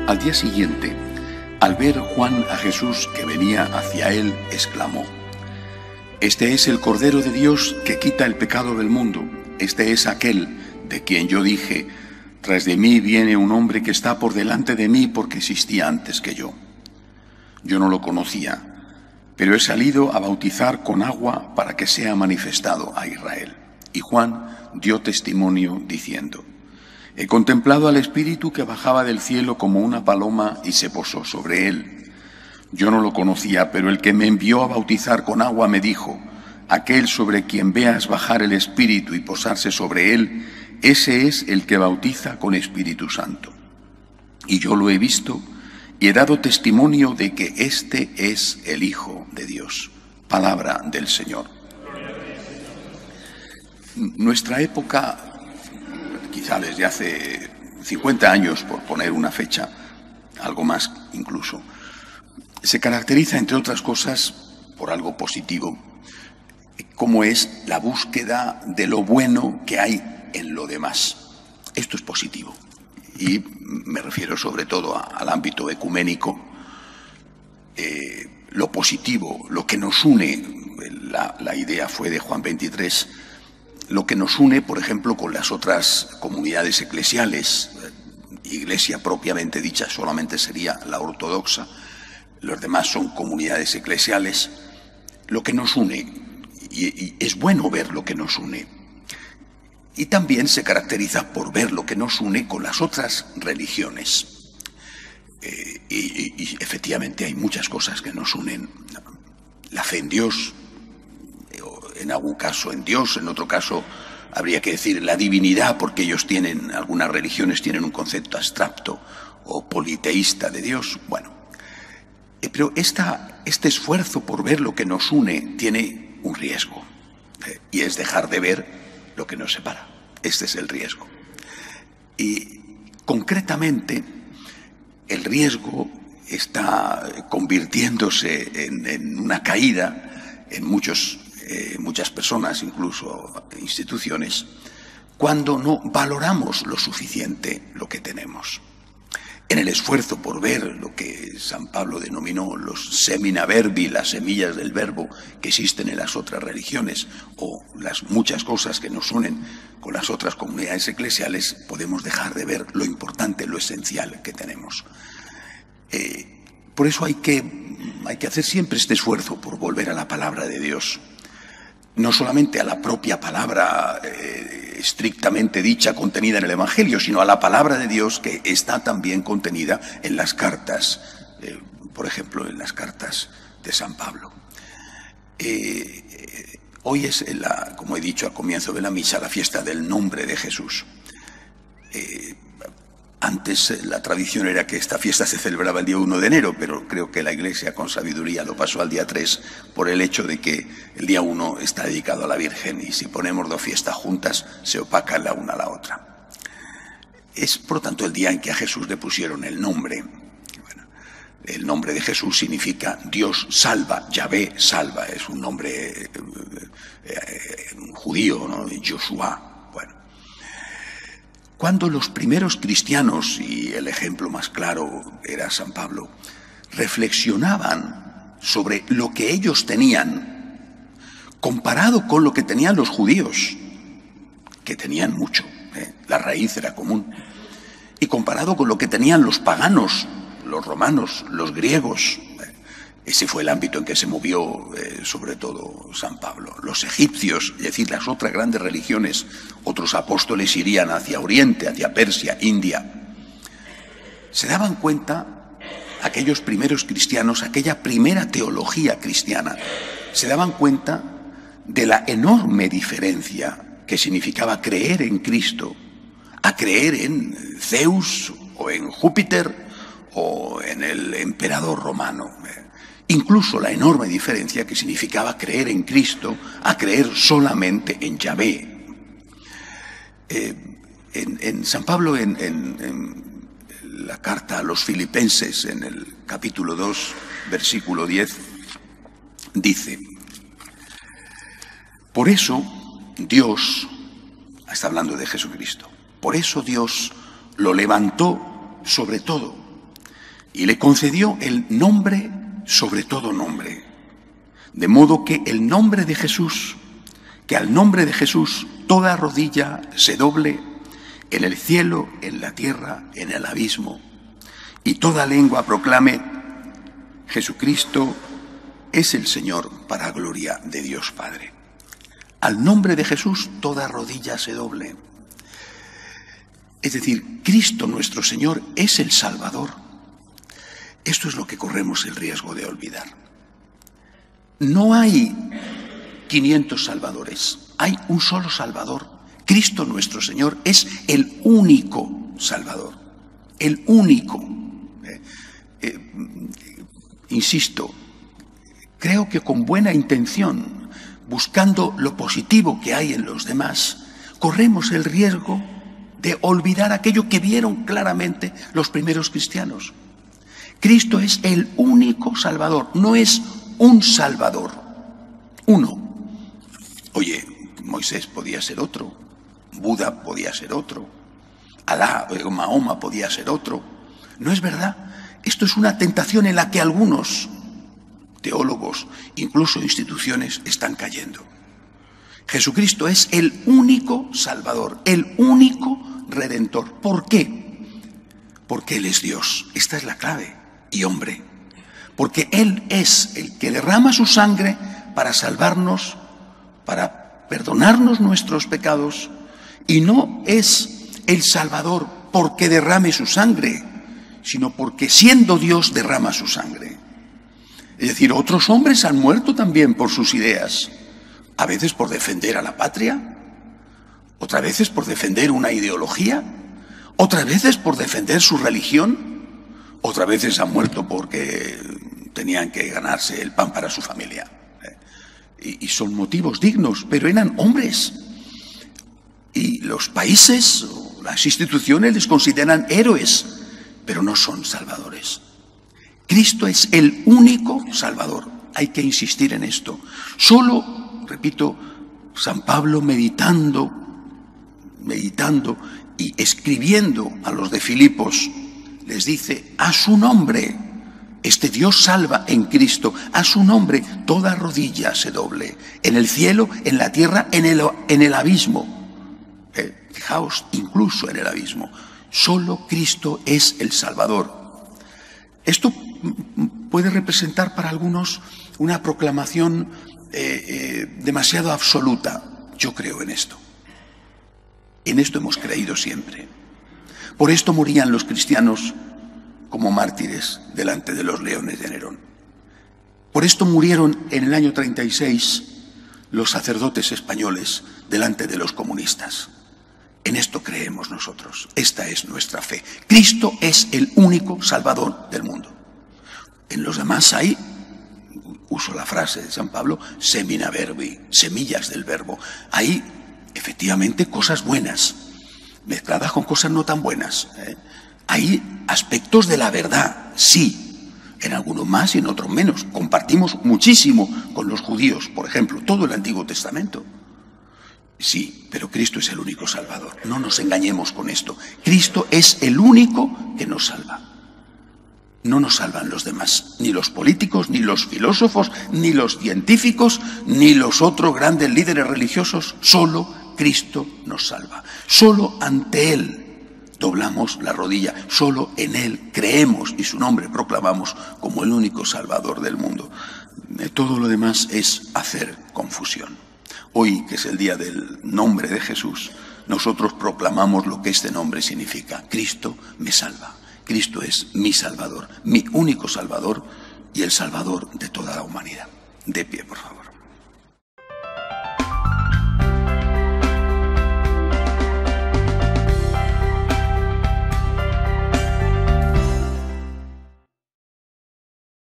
Al día siguiente, al ver Juan a Jesús que venía hacia él, exclamó: «Este es el Cordero de Dios que quita el pecado del mundo. Este es aquel de quien yo dije: tras de mí viene un hombre que está por delante de mí porque existía antes que yo. Yo no lo conocía, pero he salido a bautizar con agua para que sea manifestado a Israel». Y Juan dio testimonio diciendo: «He contemplado al Espíritu que bajaba del cielo como una paloma y se posó sobre él. Yo no lo conocía, pero el que me envió a bautizar con agua me dijo: aquel sobre quien veas bajar el Espíritu y posarse sobre él, ese es el que bautiza con Espíritu Santo. Y yo lo he visto y he dado testimonio de que este es el Hijo de Dios». Palabra del Señor. Nuestra época, quizá desde hace 50 años, por poner una fecha, algo más incluso, se caracteriza, entre otras cosas, por algo positivo, como es la búsqueda de lo bueno que hay en lo demás. Esto es positivo, y me refiero sobre todo al ámbito ecuménico. Lo positivo, lo que nos une, la idea fue de Juan 23, lo que nos une, por ejemplo, con las otras comunidades eclesiales. Iglesia propiamente dicha solamente sería la ortodoxa, los demás son comunidades eclesiales. Lo que nos une, y es bueno ver lo que nos une, y también se caracteriza por ver lo que nos une con las otras religiones. Y efectivamente hay muchas cosas que nos unen. La fe en Dios, en algún caso en Dios, en otro caso habría que decir la divinidad, porque ellos tienen, algunas religiones tienen un concepto abstracto o politeísta de Dios. Bueno, pero este esfuerzo por ver lo que nos une tiene un riesgo, y es dejar de ver lo que nos separa. Este es el riesgo. Y concretamente, el riesgo está convirtiéndose en una caída en muchas personas, incluso instituciones, cuando no valoramos lo suficiente lo que tenemos. En el esfuerzo por ver lo que San Pablo denominó los semina verbi, las semillas del verbo que existen en las otras religiones, o las muchas cosas que nos unen con las otras comunidades eclesiales, podemos dejar de ver lo importante, lo esencial que tenemos. Por eso hay que hacer siempre este esfuerzo por volver a la palabra de Dios. No solamente a la propia palabra estrictamente dicha, contenida en el Evangelio, sino a la palabra de Dios que está también contenida en las cartas, por ejemplo, en las cartas de San Pablo. Hoy es, como he dicho al comienzo de la misa, la fiesta del nombre de Jesús. Antes la tradición era que esta fiesta se celebraba el día 1 de enero, pero creo que la Iglesia con sabiduría lo pasó al día 3 por el hecho de que el día 1 está dedicado a la Virgen, y si ponemos dos fiestas juntas se opacan la una a la otra. Es por tanto el día en que a Jesús le pusieron el nombre. Bueno, el nombre de Jesús significa Dios salva, Yahvé salva, es un nombre judío, ¿no? Josuá. Cuando los primeros cristianos, y el ejemplo más claro era San Pablo, reflexionaban sobre lo que ellos tenían, comparado con lo que tenían los judíos, que tenían mucho, la raíz era común, y comparado con lo que tenían los paganos, los romanos, los griegos, ese fue el ámbito en que se movió sobre todo San Pablo. Los egipcios, es decir, las otras grandes religiones, otros apóstoles irían hacia Oriente, hacia Persia, India. Se daban cuenta, aquellos primeros cristianos, aquella primera teología cristiana, se daban cuenta de la enorme diferencia que significaba creer en Cristo a creer en Zeus o en Júpiter o en el emperador romano. Incluso la enorme diferencia que significaba creer en Cristo a creer solamente en Yahvé. En San Pablo, en la carta a los Filipenses, en el capítulo 2, versículo 10, dice: por eso Dios, está hablando de Jesucristo, por eso Dios lo levantó sobre todo y le concedió el nombre sobre todo nombre, de modo que el nombre de Jesús, que al nombre de Jesús toda rodilla se doble en el cielo, en la tierra, en el abismo, y toda lengua proclame: Jesucristo es el Señor, para gloria de Dios Padre. Al nombre de Jesús toda rodilla se doble. Es decir, Cristo nuestro Señor es el Salvador. Esto es lo que corremos el riesgo de olvidar. No hay 500 salvadores, hay un solo Salvador. Cristo nuestro Señor es el único Salvador, el único. Insisto, creo que con buena intención, buscando lo positivo que hay en los demás, corremos el riesgo de olvidar aquello que vieron claramente los primeros cristianos. Cristo es el único Salvador, no es un Salvador, uno. Oye, Moisés podía ser otro, Buda podía ser otro, Alá o Mahoma podía ser otro. No es verdad. Esto es una tentación en la que algunos teólogos, incluso instituciones, están cayendo. Jesucristo es el único Salvador, el único Redentor. ¿Por qué? Porque Él es Dios. Esta es la clave. Y hombre. Porque Él es el que derrama su sangre para salvarnos, para perdonarnos nuestros pecados. Y no es el Salvador porque derrame su sangre, sino porque siendo Dios derrama su sangre. Es decir, otros hombres han muerto también por sus ideas, a veces por defender a la patria, otras veces por defender una ideología, otras veces por defender su religión, otras veces han muerto porque tenían que ganarse el pan para su familia. Y son motivos dignos, pero eran hombres. Y los países, las instituciones les consideran héroes, pero no son salvadores. Cristo es el único Salvador. Hay que insistir en esto. Solo, repito, San Pablo meditando y escribiendo a los de Filipos, les dice: a su nombre, este Dios salva en Cristo, a su nombre toda rodilla se doble, en el cielo, en la tierra, en el abismo. Fijaos, incluso en el abismo. Solo Cristo es el Salvador. Esto puede representar para algunos una proclamación demasiado absoluta. Yo creo en esto. En esto hemos creído siempre. Por esto morían los cristianos como mártires delante de los leones de Nerón. Por esto murieron en el año 36 los sacerdotes españoles delante de los comunistas. En esto creemos nosotros. Esta es nuestra fe. Cristo es el único Salvador del mundo. En los demás hay, uso la frase de San Pablo, semina verbi, semillas del verbo. Hay efectivamente cosas buenas, mezcladas con cosas no tan buenas. Hay aspectos de la verdad, sí, en algunos más y en otros menos. Compartimos muchísimo con los judíos, por ejemplo, todo el Antiguo Testamento. Sí, pero Cristo es el único Salvador. No nos engañemos con esto. Cristo es el único que nos salva. No nos salvan los demás, ni los políticos, ni los filósofos, ni los científicos, ni los otros grandes líderes religiosos. Solo Cristo nos salva. Solo ante Él doblamos la rodilla. Solo en Él creemos y su nombre proclamamos como el único Salvador del mundo. Todo lo demás es hacer confusión. Hoy, que es el día del nombre de Jesús, nosotros proclamamos lo que este nombre significa. Cristo me salva. Cristo es mi Salvador, mi único Salvador y el Salvador de toda la humanidad. De pie, por favor.